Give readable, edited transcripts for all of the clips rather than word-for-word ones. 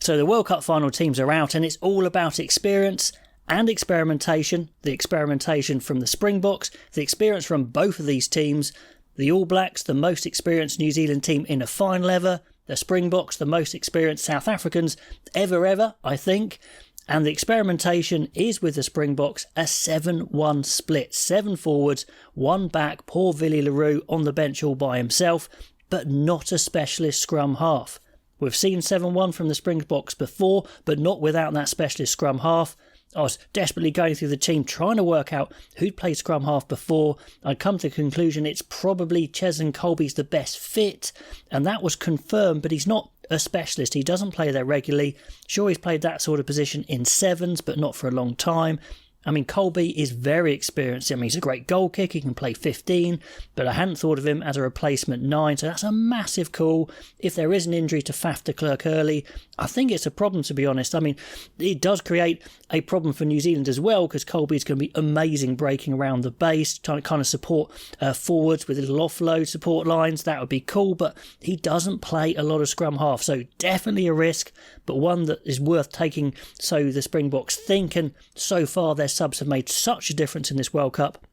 So the World Cup final teams are out, and it's all about experience and experimentation. The experimentation from the Springboks, the experience from both of these teams. The All Blacks, the most experienced New Zealand team in a final ever. The Springboks, the most experienced South Africans ever, I think. And the experimentation is with the Springboks, a 7-1 split. 7 forwards, 1 back, poor Willie le Roux on the bench all by himself, but not a specialist scrum half. We've seen 7-1 from the Springboks before, but not without that specialist scrum half. I was desperately going through the team trying to work out who'd played scrum half before. I'd come to the conclusion it's probably Cheslin Kolbe's the best fit, and that was confirmed, but he's not a specialist. He doesn't play there regularly. Sure, he's played that sort of position in sevens, but not for a long time. I mean, Kolbe is very experienced. I mean, he's a great goal kicker. He can play 15, but I hadn't thought of him as a replacement 9, so that's a massive call. If there is an injury to Faf de Klerk early, I think it's a problem, to be honest. I mean, it does create a problem for New Zealand as well, because Kolbe is going to be amazing breaking around the base, trying to kind of support forwards with little offload support lines. That would be cool, but he doesn't play a lot of scrum half, so definitely a risk, but one that is worth taking, so the Springboks think, and so far their subs have made such a difference in this World Cup.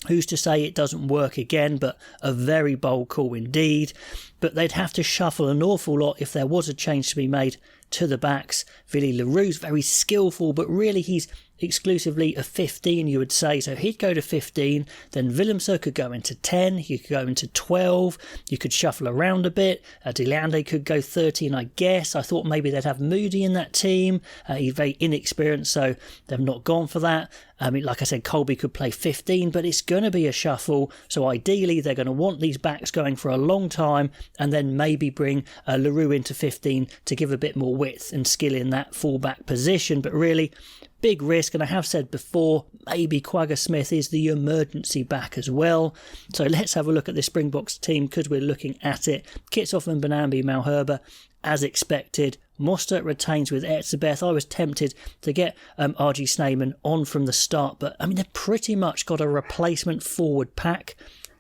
Who's to say it doesn't work again, but a very bold call indeed. But they'd have to shuffle an awful lot if there was a change to be made to the backs. Willie le Roux's very skillful, but really he's exclusively a 15, you would say. So he'd go to 15, then Willemse could go into 10, he could go into 12, you could shuffle around a bit. De Leande could go 13, I guess. I thought maybe they'd have Moody in that team. He's very inexperienced, so they've not gone for that. I mean, like I said, Kolbe could play 15, but it's going to be a shuffle. So ideally, they're going to want these backs going for a long time, and then maybe bring le Roux into 15 to give a bit more width and skill in that fullback position. But really, big risk, and I have said before, maybe Quagga Smith is the emergency back as well. So let's have a look at the Springboks team, because we're looking at it. Kitshoff and Benambi Malherbe, as expected. Mostert retains with Etzebeth. I was tempted to get RG Snyman on from the start, but I mean, they've pretty much got a replacement forward pack.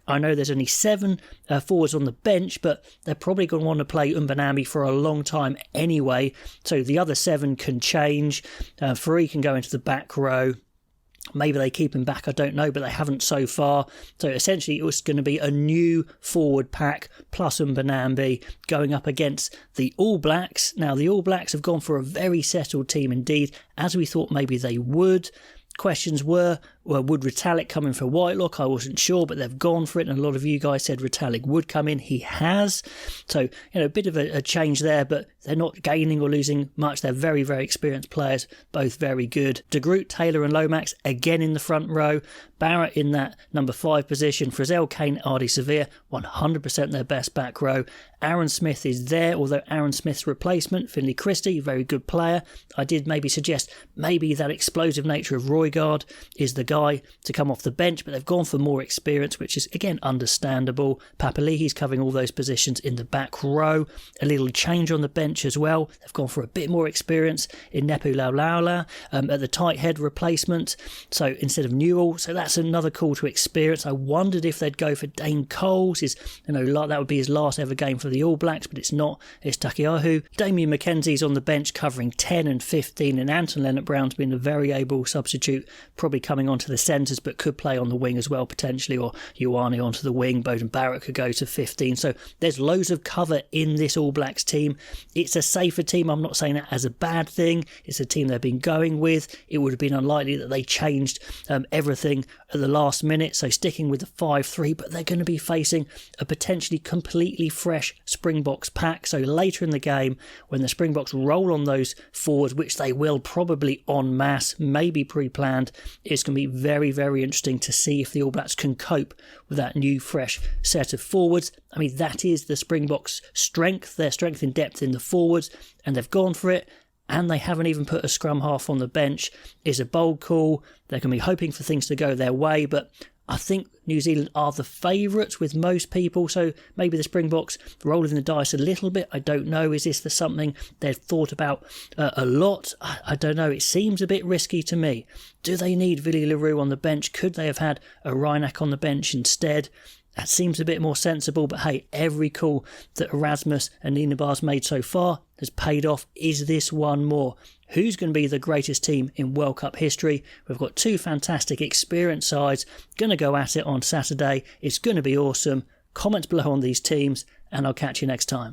I know there's only 7 forwards on the bench, but they're probably going to want to play Mbanambi for a long time anyway, so the other 7 can change. Free can go into the back row. Maybe they keep him back, I don't know, but they haven't so far. So essentially it was going to be a new forward pack plus Mbanambi going up against the All Blacks. Now the All Blacks have gone for a very settled team indeed, as we thought maybe they would. Questions were, would Retallick come in for Whitelock? I wasn't sure, but they've gone for it, and a lot of you guys said Retallick would come in. He has. So, a bit of a change there, but they're not gaining or losing much. They're very, very experienced players, both very good. De Groot, Taylor and Lomax again in the front row. Barrett in that number 5 position. Frizzell, Kane, Ardy, Severe, 100% their best back row. Aaron Smith is there, although Aaron Smith's replacement, Finlay Christie, very good player. I did maybe suggest maybe that explosive nature of Roygaard is the guy to come off the bench, but they've gone for more experience, which is again understandable. Papalihi's covering all those positions in the back row. A little change on the bench as well. They've gone for a bit more experience in Nepu Laulala at the tight head replacement, so instead of Newell. So that's another call to experience. I wondered if they'd go for Dane Coles. That would be his last ever game for the All Blacks, but it's not. It's Takiahu. Damien McKenzie's on the bench covering 10 and 15, and Anton Leonard-Brown's been a very able substitute, probably coming onto the centres, but could play on the wing as well potentially, or Ioane onto the wing. Bowden Barrett could go to 15. So there's loads of cover in this All Blacks team. It's a safer team. I'm not saying that as a bad thing. It's a team they've been going with. It would have been unlikely that they changed everything at the last minute, so sticking with the 5-3, but they're going to be facing a potentially completely fresh Springboks pack. So later in the game, when the Springboks roll on those forwards, which they will probably en masse, maybe pre-planned, it's going to be very, very interesting to see if the All Blacks can cope with that new fresh set of forwards. I mean, that is the Springboks' strength, their strength in depth in the forwards, and they've gone for it. And they haven't even put a scrum half on the bench. Is a bold call. They're going to be hoping for things to go their way, but I think New Zealand are the favourites with most people, so maybe the Springboks rolling the dice a little bit. I don't know. Is this something they've thought about a lot? I don't know. It seems a bit risky to me. Do they need Willie le Roux on the bench? Could they have had a Reinach on the bench instead? That seems a bit more sensible, but hey, every call that Erasmus and Nina Bar's made so far has paid off. Is this one more? Who's going to be the greatest team in World Cup history? We've got two fantastic experienced sides going to go at it on Saturday. It's going to be awesome. Comments below on these teams, and I'll catch you next time.